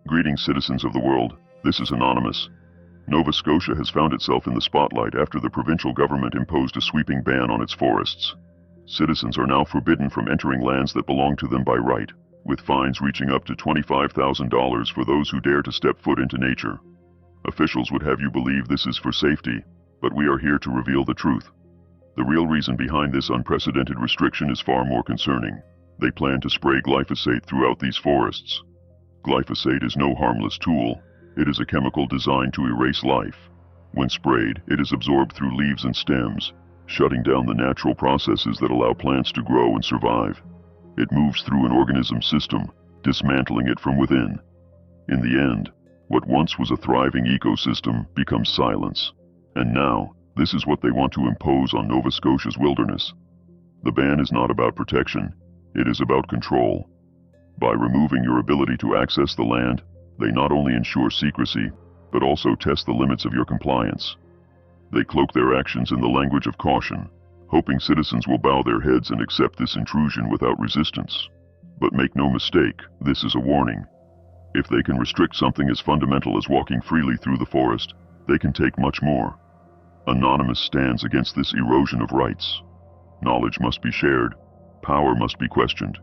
Greetings, citizens of the world. This is Anonymous. Nova Scotia has found itself in the spotlight after the provincial government imposed a sweeping ban on its forests. Citizens are now forbidden from entering lands that belong to them by right, with fines reaching up to $25,000 for those who dare to step foot into nature. Officials would have you believe this is for safety, but we are here to reveal the truth. The real reason behind this unprecedented restriction is far more concerning. They plan to spray glyphosate throughout these forests. Glyphosate is no harmless tool. It is a chemical designed to erase life. When sprayed, it is absorbed through leaves and stems, shutting down the natural processes that allow plants to grow and survive. It moves through an organism's system, dismantling it from within. In the end, what once was a thriving ecosystem becomes silence. And now, this is what they want to impose on Nova Scotia's wilderness. The ban is not about protection, it is about control. By removing your ability to access the land, they not only ensure secrecy, but also test the limits of your compliance. They cloak their actions in the language of caution, hoping citizens will bow their heads and accept this intrusion without resistance. But make no mistake, this is a warning. If they can restrict something as fundamental as walking freely through the forest, they can take much more. Anonymous stands against this erosion of rights. Knowledge must be shared, power must be questioned.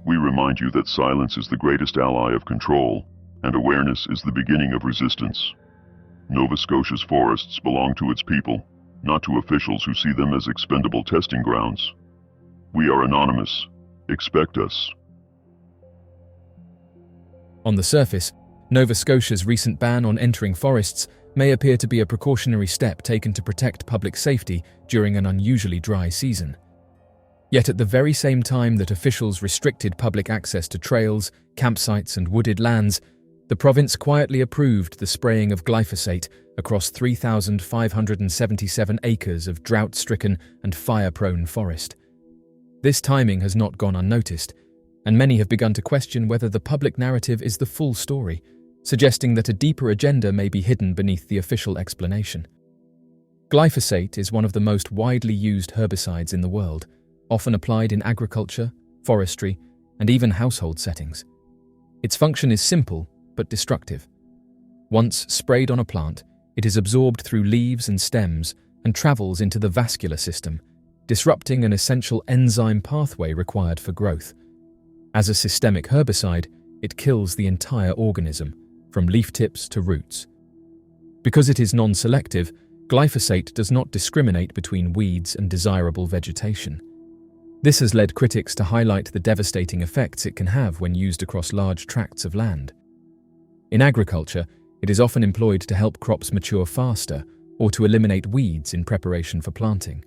We remind you that silence is the greatest ally of control, and awareness is the beginning of resistance. Nova Scotia's forests belong to its people, not to officials who see them as expendable testing grounds. We are Anonymous. Expect us. On the surface, Nova Scotia's recent ban on entering forests may appear to be a precautionary step taken to protect public safety during an unusually dry season. Yet at the very same time that officials restricted public access to trails, campsites and wooded lands, the province quietly approved the spraying of glyphosate across 3,577 acres of drought-stricken and fire-prone forest. This timing has not gone unnoticed, and many have begun to question whether the public narrative is the full story, suggesting that a deeper agenda may be hidden beneath the official explanation. Glyphosate is one of the most widely used herbicides in the world, often applied in agriculture, forestry, and even household settings. Its function is simple but destructive. Once sprayed on a plant, it is absorbed through leaves and stems and travels into the vascular system, disrupting an essential enzyme pathway required for growth. As a systemic herbicide, it kills the entire organism, from leaf tips to roots. Because it is non-selective, glyphosate does not discriminate between weeds and desirable vegetation. This has led critics to highlight the devastating effects it can have when used across large tracts of land. In agriculture, it is often employed to help crops mature faster or to eliminate weeds in preparation for planting.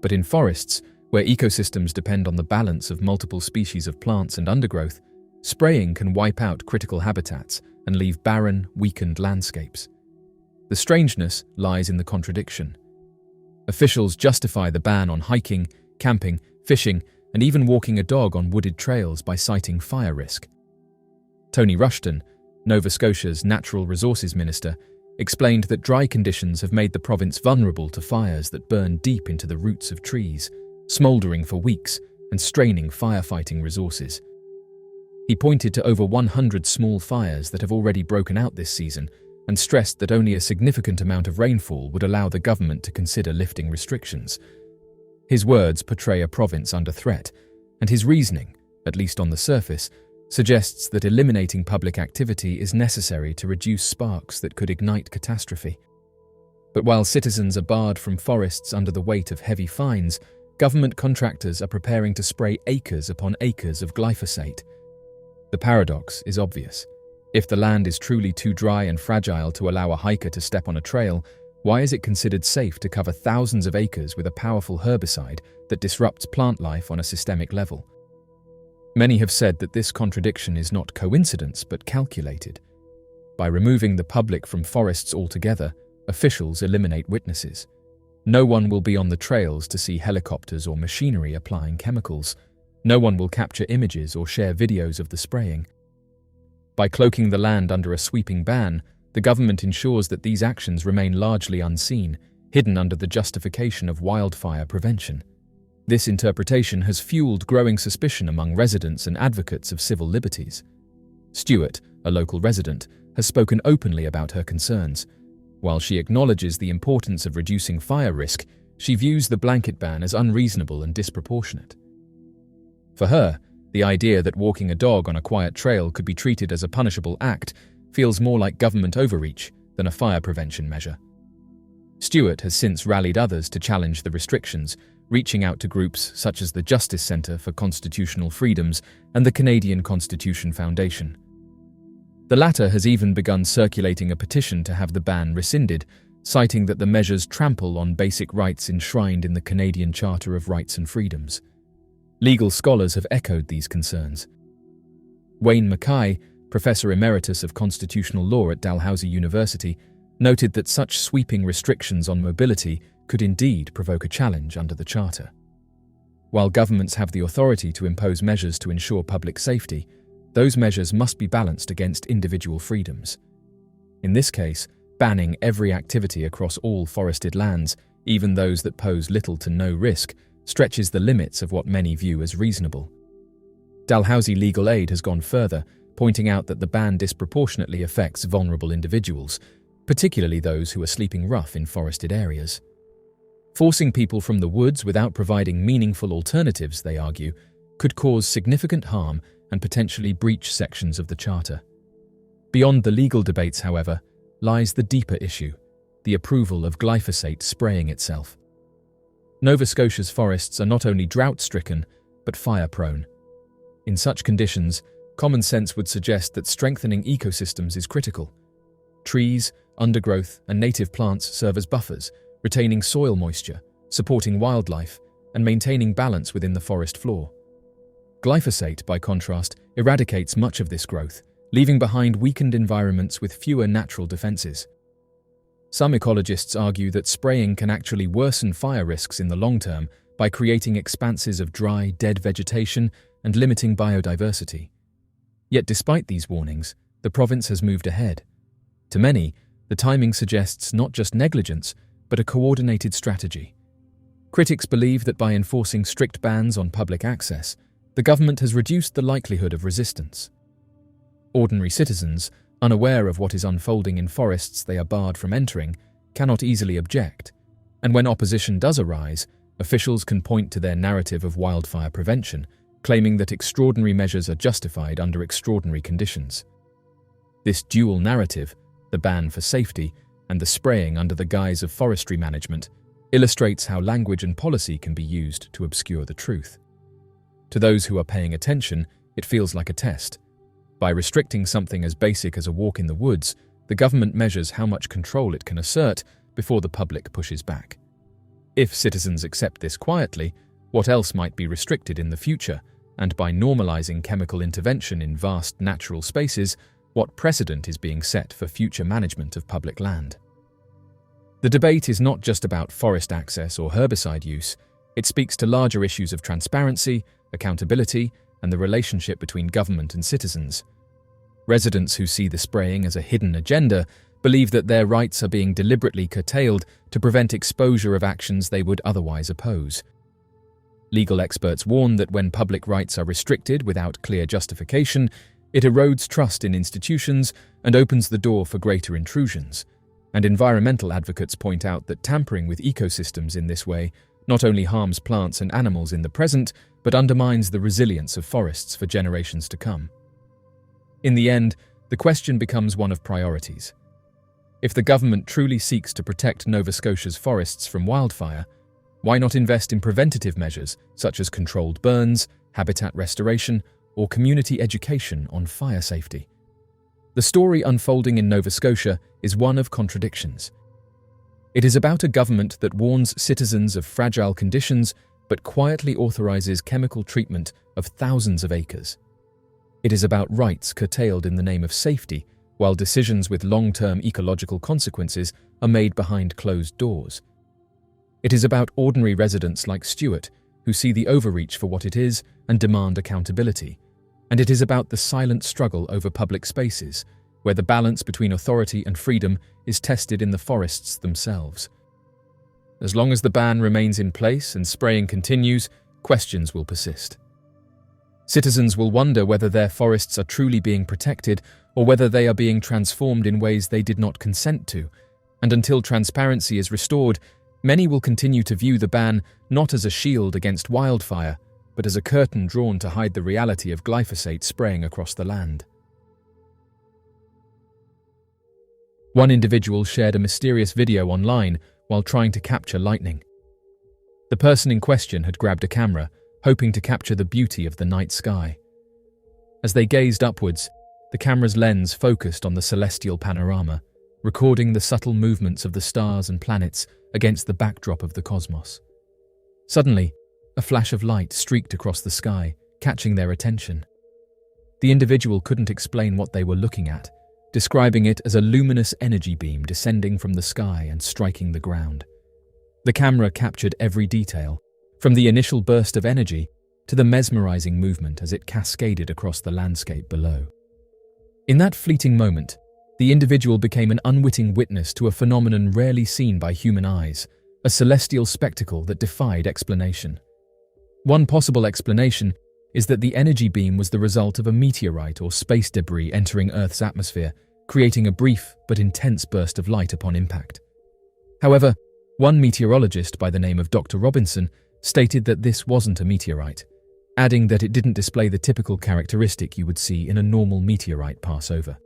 But in forests, where ecosystems depend on the balance of multiple species of plants and undergrowth, spraying can wipe out critical habitats and leave barren, weakened landscapes. The strangeness lies in the contradiction. Officials justify the ban on hiking, camping, fishing, and even walking a dog on wooded trails by citing fire risk. Tony Rushton, Nova Scotia's Natural Resources Minister, explained that dry conditions have made the province vulnerable to fires that burn deep into the roots of trees, smouldering for weeks and straining firefighting resources. He pointed to over 100 small fires that have already broken out this season and stressed that only a significant amount of rainfall would allow the government to consider lifting restrictions. His words portray a province under threat, and his reasoning, at least on the surface, suggests that eliminating public activity is necessary to reduce sparks that could ignite catastrophe. But while citizens are barred from forests under the weight of heavy fines, government contractors are preparing to spray acres upon acres of glyphosate. The paradox is obvious. If the land is truly too dry and fragile to allow a hiker to step on a trail, why is it considered safe to cover thousands of acres with a powerful herbicide that disrupts plant life on a systemic level? Many have said that this contradiction is not coincidence but calculated. By removing the public from forests altogether, officials eliminate witnesses. No one will be on the trails to see helicopters or machinery applying chemicals. No one will capture images or share videos of the spraying. By cloaking the land under a sweeping ban, the government ensures that these actions remain largely unseen, hidden under the justification of wildfire prevention. This interpretation has fueled growing suspicion among residents and advocates of civil liberties. Stuart, a local resident, has spoken openly about her concerns. While she acknowledges the importance of reducing fire risk, she views the blanket ban as unreasonable and disproportionate. For her, the idea that walking a dog on a quiet trail could be treated as a punishable act feels more like government overreach than a fire prevention measure. Stuart has since rallied others to challenge the restrictions, reaching out to groups such as the Justice Centre for Constitutional Freedoms and the Canadian Constitution Foundation. The latter has even begun circulating a petition to have the ban rescinded, citing that the measures trample on basic rights enshrined in the Canadian Charter of Rights and Freedoms. Legal scholars have echoed these concerns. Wayne Mackay, Professor Emeritus of Constitutional Law at Dalhousie University, noted that such sweeping restrictions on mobility could indeed provoke a challenge under the Charter. While governments have the authority to impose measures to ensure public safety, those measures must be balanced against individual freedoms. In this case, banning every activity across all forested lands, even those that pose little to no risk, stretches the limits of what many view as reasonable. Dalhousie Legal Aid has gone further, pointing out that the ban disproportionately affects vulnerable individuals, particularly those who are sleeping rough in forested areas. Forcing people from the woods without providing meaningful alternatives, they argue, could cause significant harm and potentially breach sections of the Charter. Beyond the legal debates, however, lies the deeper issue, the approval of glyphosate spraying itself. Nova Scotia's forests are not only drought-stricken, but fire-prone. In such conditions, common sense would suggest that strengthening ecosystems is critical. Trees, undergrowth, and native plants serve as buffers, retaining soil moisture, supporting wildlife, and maintaining balance within the forest floor. Glyphosate, by contrast, eradicates much of this growth, leaving behind weakened environments with fewer natural defenses. Some ecologists argue that spraying can actually worsen fire risks in the long term by creating expanses of dry, dead vegetation and limiting biodiversity. Yet despite these warnings, the province has moved ahead. To many, the timing suggests not just negligence, but a coordinated strategy. Critics believe that by enforcing strict bans on public access, the government has reduced the likelihood of resistance. Ordinary citizens, unaware of what is unfolding in forests they are barred from entering, cannot easily object, and when opposition does arise, officials can point to their narrative of wildfire prevention, claiming that extraordinary measures are justified under extraordinary conditions. This dual narrative, the ban for safety and the spraying under the guise of forestry management, illustrates how language and policy can be used to obscure the truth. To those who are paying attention, it feels like a test. By restricting something as basic as a walk in the woods, the government measures how much control it can assert before the public pushes back. If citizens accept this quietly, what else might be restricted in the future? And by normalizing chemical intervention in vast natural spaces, what precedent is being set for future management of public land? The debate is not just about forest access or herbicide use. It speaks to larger issues of transparency, accountability, and the relationship between government and citizens. Residents who see the spraying as a hidden agenda believe that their rights are being deliberately curtailed to prevent exposure of actions they would otherwise oppose. Legal experts warn that when public rights are restricted without clear justification, it erodes trust in institutions and opens the door for greater intrusions. And environmental advocates point out that tampering with ecosystems in this way not only harms plants and animals in the present, but undermines the resilience of forests for generations to come. In the end, the question becomes one of priorities. If the government truly seeks to protect Nova Scotia's forests from wildfire, why not invest in preventative measures such as controlled burns, habitat restoration, or community education on fire safety? The story unfolding in Nova Scotia is one of contradictions. It is about a government that warns citizens of fragile conditions but quietly authorizes chemical treatment of thousands of acres. It is about rights curtailed in the name of safety, while decisions with long-term ecological consequences are made behind closed doors. It is about ordinary residents like Stuart, who see the overreach for what it is and demand accountability. And it is about the silent struggle over public spaces, where the balance between authority and freedom is tested in the forests themselves. As long as the ban remains in place and spraying continues, questions will persist. Citizens will wonder whether their forests are truly being protected or whether they are being transformed in ways they did not consent to, and until transparency is restored, many will continue to view the ban not as a shield against wildfire, but as a curtain drawn to hide the reality of glyphosate spraying across the land. One individual shared a mysterious video online while trying to capture lightning. The person in question had grabbed a camera, hoping to capture the beauty of the night sky. As they gazed upwards, the camera's lens focused on the celestial panorama, recording the subtle movements of the stars and planets against the backdrop of the cosmos. Suddenly, a flash of light streaked across the sky, catching their attention. The individual couldn't explain what they were looking at, describing it as a luminous energy beam descending from the sky and striking the ground. The camera captured every detail, from the initial burst of energy to the mesmerizing movement as it cascaded across the landscape below. In that fleeting moment, the individual became an unwitting witness to a phenomenon rarely seen by human eyes, a celestial spectacle that defied explanation. One possible explanation is that the energy beam was the result of a meteorite or space debris entering Earth's atmosphere, creating a brief but intense burst of light upon impact. However, one meteorologist by the name of Dr. Robinson stated that this wasn't a meteorite, adding that it didn't display the typical characteristic you would see in a normal meteorite pass over.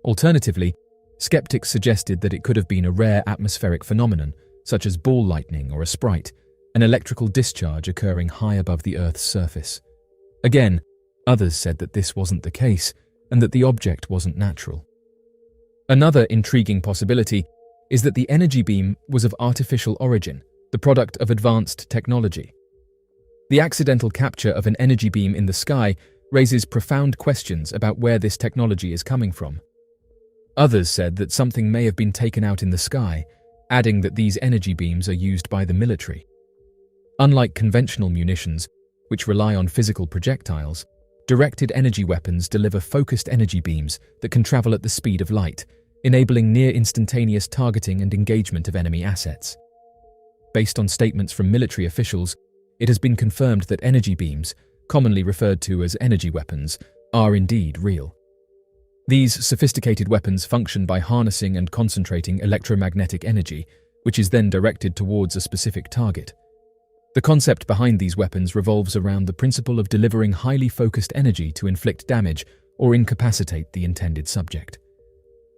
Alternatively, skeptics suggested that it could have been a rare atmospheric phenomenon, such as ball lightning or a sprite, an electrical discharge occurring high above the Earth's surface. Again, others said that this wasn't the case and that the object wasn't natural. Another intriguing possibility is that the energy beam was of artificial origin, the product of advanced technology. The accidental capture of an energy beam in the sky raises profound questions about where this technology is coming from. Others said that something may have been taken out in the sky, adding that these energy beams are used by the military. Unlike conventional munitions, which rely on physical projectiles, directed energy weapons deliver focused energy beams that can travel at the speed of light, enabling near-instantaneous targeting and engagement of enemy assets. Based on statements from military officials, it has been confirmed that energy beams, commonly referred to as energy weapons, are indeed real. These sophisticated weapons function by harnessing and concentrating electromagnetic energy, which is then directed towards a specific target. The concept behind these weapons revolves around the principle of delivering highly focused energy to inflict damage or incapacitate the intended subject.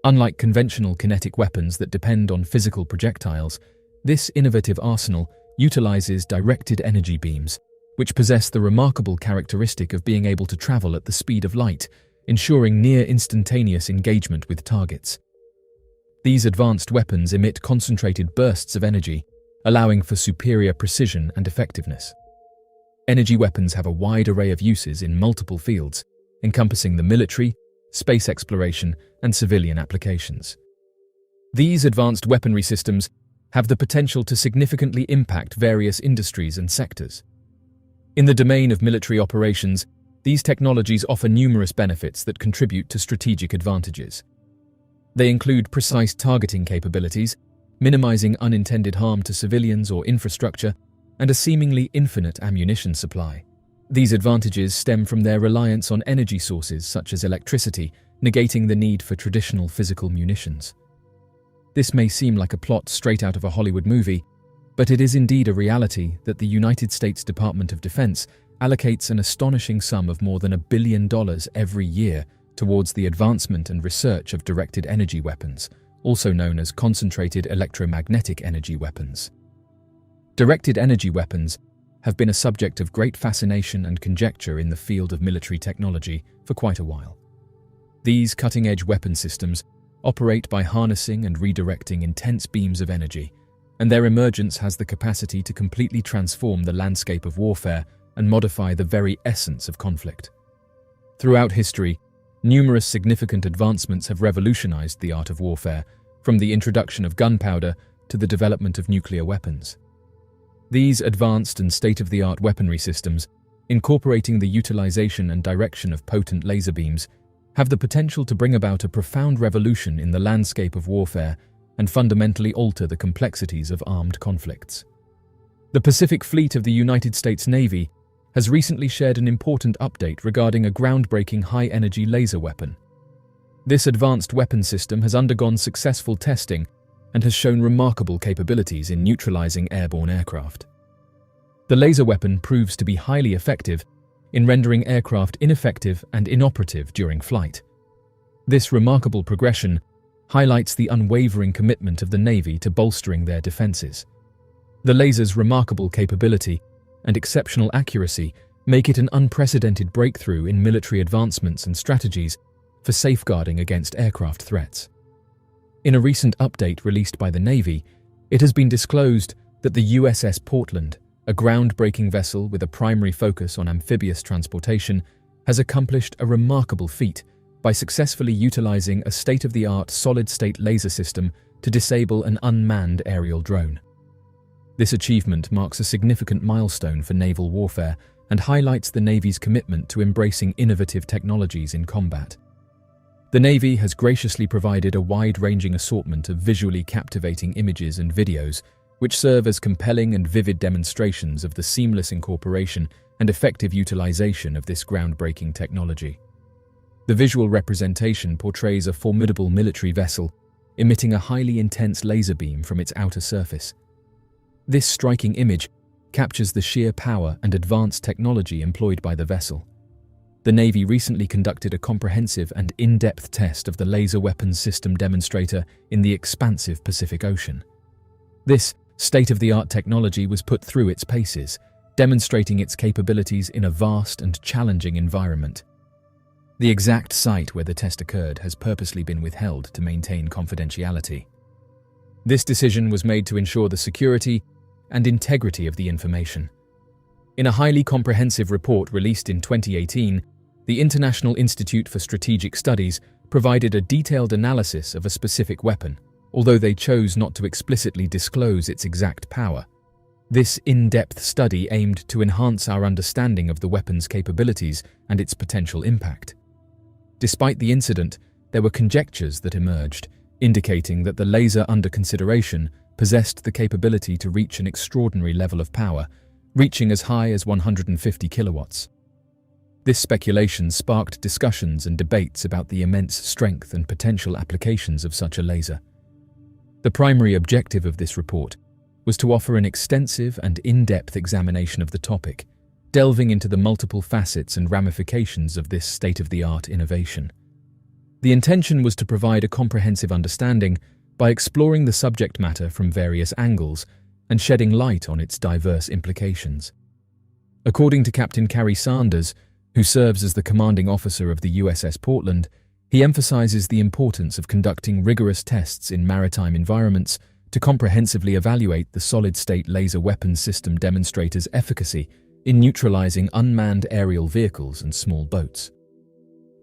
Unlike conventional kinetic weapons that depend on physical projectiles, this innovative arsenal utilizes directed energy beams, which possess the remarkable characteristic of being able to travel at the speed of light, ensuring near-instantaneous engagement with targets. These advanced weapons emit concentrated bursts of energy, allowing for superior precision and effectiveness. Energy weapons have a wide array of uses in multiple fields, encompassing the military, space exploration, and civilian applications. These advanced weaponry systems have the potential to significantly impact various industries and sectors. In the domain of military operations, these technologies offer numerous benefits that contribute to strategic advantages. They include precise targeting capabilities, minimizing unintended harm to civilians or infrastructure, and a seemingly infinite ammunition supply. These advantages stem from their reliance on energy sources such as electricity, negating the need for traditional physical munitions. This may seem like a plot straight out of a Hollywood movie, but it is indeed a reality that the United States Department of Defense allocates an astonishing sum of more than $1 billion every year towards the advancement and research of directed energy weapons, also known as concentrated electromagnetic energy weapons. Directed energy weapons have been a subject of great fascination and conjecture in the field of military technology for quite a while. These cutting-edge weapon systems operate by harnessing and redirecting intense beams of energy, and their emergence has the capacity to completely transform the landscape of warfare and modify the very essence of conflict. Throughout history, numerous significant advancements have revolutionized the art of warfare, from the introduction of gunpowder to the development of nuclear weapons. These advanced and state-of-the-art weaponry systems, incorporating the utilization and direction of potent laser beams, have the potential to bring about a profound revolution in the landscape of warfare and fundamentally alter the complexities of armed conflicts. The Pacific Fleet of the United States Navy has recently shared an important update regarding a groundbreaking high-energy laser weapon. This advanced weapon system has undergone successful testing and has shown remarkable capabilities in neutralizing airborne aircraft. The laser weapon proves to be highly effective in rendering aircraft ineffective and inoperative during flight. This remarkable progression highlights the unwavering commitment of the Navy to bolstering their defenses. The laser's remarkable capability and exceptional accuracy make it an unprecedented breakthrough in military advancements and strategies for safeguarding against aircraft threats. In a recent update released by the Navy, it has been disclosed that the USS Portland, a groundbreaking vessel with a primary focus on amphibious transportation, has accomplished a remarkable feat by successfully utilizing a state-of-the-art solid-state laser system to disable an unmanned aerial drone. This achievement marks a significant milestone for naval warfare and highlights the Navy's commitment to embracing innovative technologies in combat. The Navy has graciously provided a wide-ranging assortment of visually captivating images and videos, which serve as compelling and vivid demonstrations of the seamless incorporation and effective utilization of this groundbreaking technology. The visual representation portrays a formidable military vessel, emitting a highly intense laser beam from its outer surface. This striking image captures the sheer power and advanced technology employed by the vessel. The Navy recently conducted a comprehensive and in-depth test of the laser weapons system demonstrator in the expansive Pacific Ocean. This state-of-the-art technology was put through its paces, demonstrating its capabilities in a vast and challenging environment. The exact site where the test occurred has purposely been withheld to maintain confidentiality. This decision was made to ensure the security and integrity of the information. In a highly comprehensive report released in 2018, the International Institute for Strategic Studies provided a detailed analysis of a specific weapon, although they chose not to explicitly disclose its exact power. This in-depth study aimed to enhance our understanding of the weapon's capabilities and its potential impact. Despite the incident, there were conjectures that emerged, indicating that the laser under consideration possessed the capability to reach an extraordinary level of power, reaching as high as 150 kilowatts. This speculation sparked discussions and debates about the immense strength and potential applications of such a laser. The primary objective of this report was to offer an extensive and in-depth examination of the topic, delving into the multiple facets and ramifications of this state-of-the-art innovation. The intention was to provide a comprehensive understanding by exploring the subject matter from various angles and shedding light on its diverse implications. According to Captain Carrie Sanders, who serves as the commanding officer of the USS Portland, he emphasizes the importance of conducting rigorous tests in maritime environments to comprehensively evaluate the solid-state laser weapons system demonstrator's efficacy in neutralizing unmanned aerial vehicles and small boats.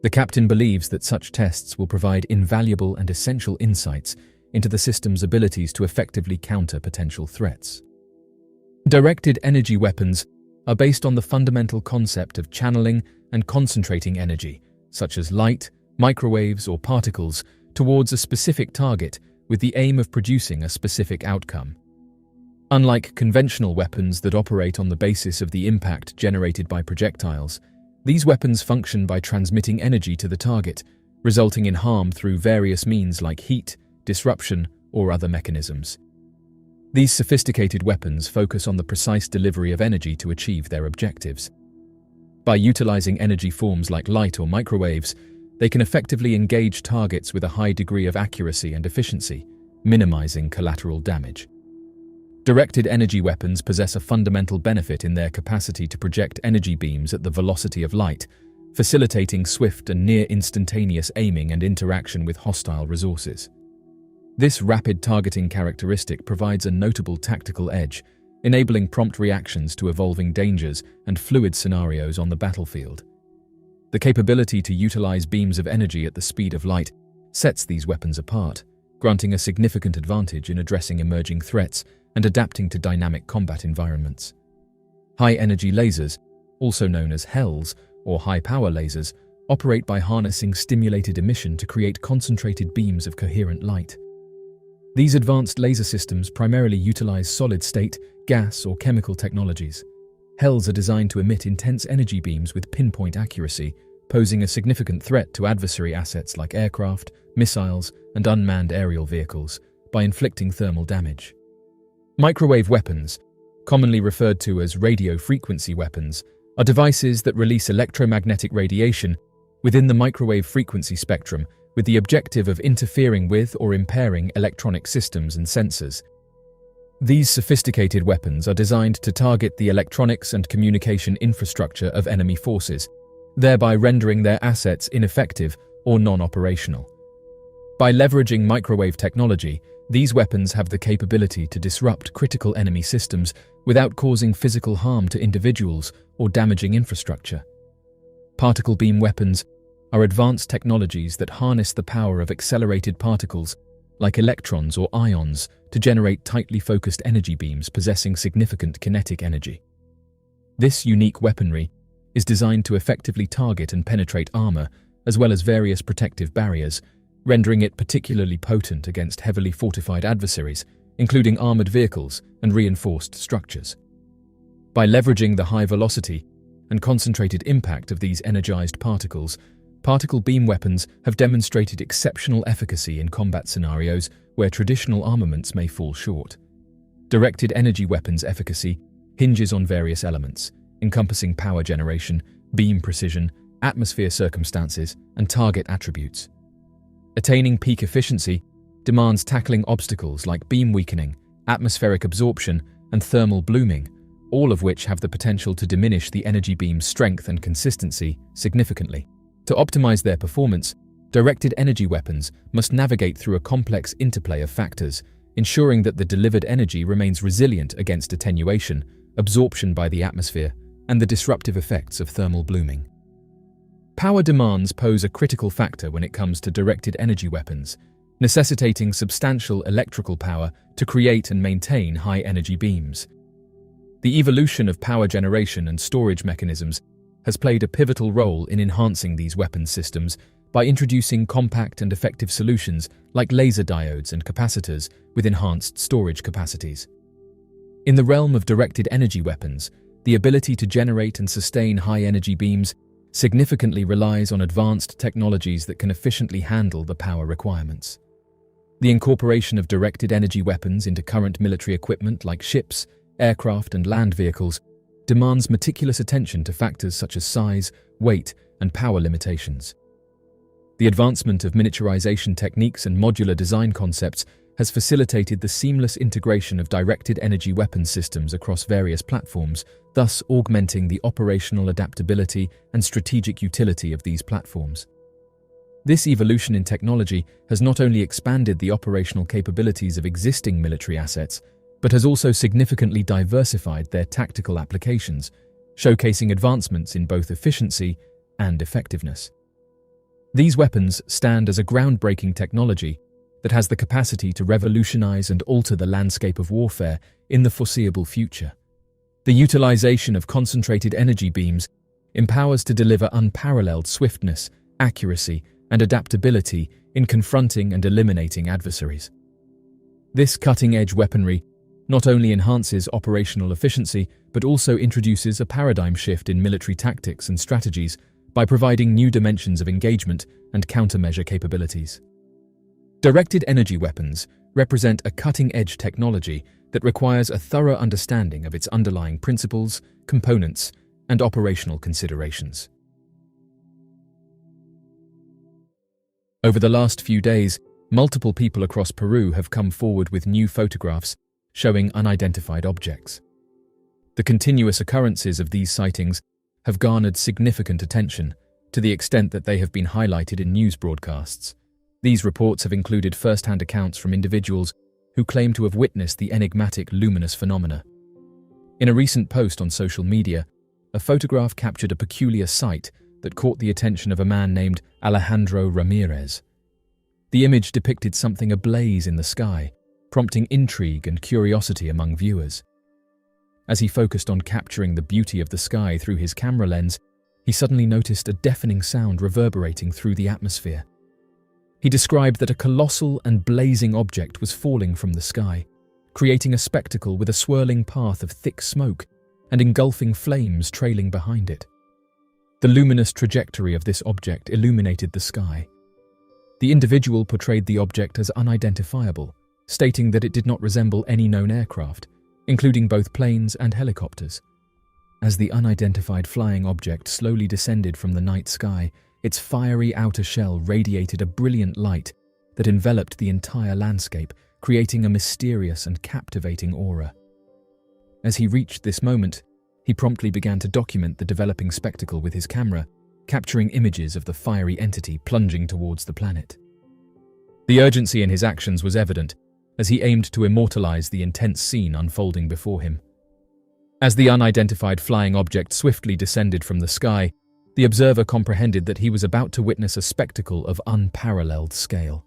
The captain believes that such tests will provide invaluable and essential insights into the system's abilities to effectively counter potential threats. Directed energy weapons are based on the fundamental concept of channeling and concentrating energy, such as light, microwaves, or particles, towards a specific target with the aim of producing a specific outcome. Unlike conventional weapons that operate on the basis of the impact generated by projectiles, these weapons function by transmitting energy to the target, resulting in harm through various means like heat, disruption, or other mechanisms. These sophisticated weapons focus on the precise delivery of energy to achieve their objectives. By utilizing energy forms like light or microwaves, they can effectively engage targets with a high degree of accuracy and efficiency, minimizing collateral damage. Directed energy weapons possess a fundamental benefit in their capacity to project energy beams at the velocity of light, facilitating swift and near-instantaneous aiming and interaction with hostile resources. This rapid targeting characteristic provides a notable tactical edge, enabling prompt reactions to evolving dangers and fluid scenarios on the battlefield. The capability to utilize beams of energy at the speed of light sets these weapons apart, granting a significant advantage in addressing emerging threats and adapting to dynamic combat environments. High-energy lasers, also known as HELS or high-power lasers, operate by harnessing stimulated emission to create concentrated beams of coherent light. These advanced laser systems primarily utilize solid-state, gas, or chemical technologies. HELs are designed to emit intense energy beams with pinpoint accuracy, posing a significant threat to adversary assets like aircraft, missiles, and unmanned aerial vehicles by inflicting thermal damage. Microwave weapons, commonly referred to as radio frequency weapons, are devices that release electromagnetic radiation within the microwave frequency spectrum with the objective of interfering with or impairing electronic systems and sensors. These sophisticated weapons are designed to target the electronics and communication infrastructure of enemy forces, thereby rendering their assets ineffective or non-operational. By leveraging microwave technology, these weapons have the capability to disrupt critical enemy systems without causing physical harm to individuals or damaging infrastructure. Particle beam weapons are advanced technologies that harness the power of accelerated particles, like electrons or ions, to generate tightly focused energy beams possessing significant kinetic energy. This unique weaponry is designed to effectively target and penetrate armor, as well as various protective barriers, rendering it particularly potent against heavily fortified adversaries, including armored vehicles and reinforced structures. By leveraging the high velocity and concentrated impact of these energized particles, particle beam weapons have demonstrated exceptional efficacy in combat scenarios where traditional armaments may fall short. Directed energy weapons efficacy hinges on various elements, encompassing power generation, beam precision, atmosphere circumstances, and target attributes. Attaining peak efficiency demands tackling obstacles like beam weakening, atmospheric absorption, and thermal blooming, all of which have the potential to diminish the energy beam's strength and consistency significantly. To optimize their performance, directed energy weapons must navigate through a complex interplay of factors, ensuring that the delivered energy remains resilient against attenuation, absorption by the atmosphere, and the disruptive effects of thermal blooming. Power demands pose a critical factor when it comes to directed energy weapons, necessitating substantial electrical power to create and maintain high-energy beams. The evolution of power generation and storage mechanisms has played a pivotal role in enhancing these weapon systems by introducing compact and effective solutions like laser diodes and capacitors with enhanced storage capacities. In the realm of directed energy weapons, the ability to generate and sustain high-energy beams significantly relies on advanced technologies that can efficiently handle the power requirements. The incorporation of directed energy weapons into current military equipment like ships, aircraft, and land vehicles demands meticulous attention to factors such as size, weight, and power limitations. The advancement of miniaturization techniques and modular design concepts has facilitated the seamless integration of directed energy weapon systems across various platforms, thus augmenting the operational adaptability and strategic utility of these platforms. This evolution in technology has not only expanded the operational capabilities of existing military assets, but has also significantly diversified their tactical applications, showcasing advancements in both efficiency and effectiveness. These weapons stand as a groundbreaking technology that has the capacity to revolutionize and alter the landscape of warfare in the foreseeable future. The utilization of concentrated energy beams empowers to deliver unparalleled swiftness, accuracy, and adaptability in confronting and eliminating adversaries. This cutting-edge weaponry not only enhances operational efficiency, but also introduces a paradigm shift in military tactics and strategies by providing new dimensions of engagement and countermeasure capabilities. Directed energy weapons represent a cutting-edge technology that requires a thorough understanding of its underlying principles, components, and operational considerations. Over the last few days, multiple people across Peru have come forward with new photographs showing unidentified objects. The continuous occurrences of these sightings have garnered significant attention, to the extent that they have been highlighted in news broadcasts. These reports have included first-hand accounts from individuals who claim to have witnessed the enigmatic luminous phenomena. In a recent post on social media, a photograph captured a peculiar sight that caught the attention of a man named Alejandro Ramirez. The image depicted something ablaze in the sky, prompting intrigue and curiosity among viewers. As he focused on capturing the beauty of the sky through his camera lens, he suddenly noticed a deafening sound reverberating through the atmosphere. He described that a colossal and blazing object was falling from the sky, creating a spectacle with a swirling path of thick smoke and engulfing flames trailing behind it. The luminous trajectory of this object illuminated the sky. The individual portrayed the object as unidentifiable, stating that it did not resemble any known aircraft, including both planes and helicopters. As the unidentified flying object slowly descended from the night sky, its fiery outer shell radiated a brilliant light that enveloped the entire landscape, creating a mysterious and captivating aura. As he reached this moment, he promptly began to document the developing spectacle with his camera, capturing images of the fiery entity plunging towards the planet. The urgency in his actions was evident, as he aimed to immortalize the intense scene unfolding before him. As the unidentified flying object swiftly descended from the sky, the observer comprehended that he was about to witness a spectacle of unparalleled scale.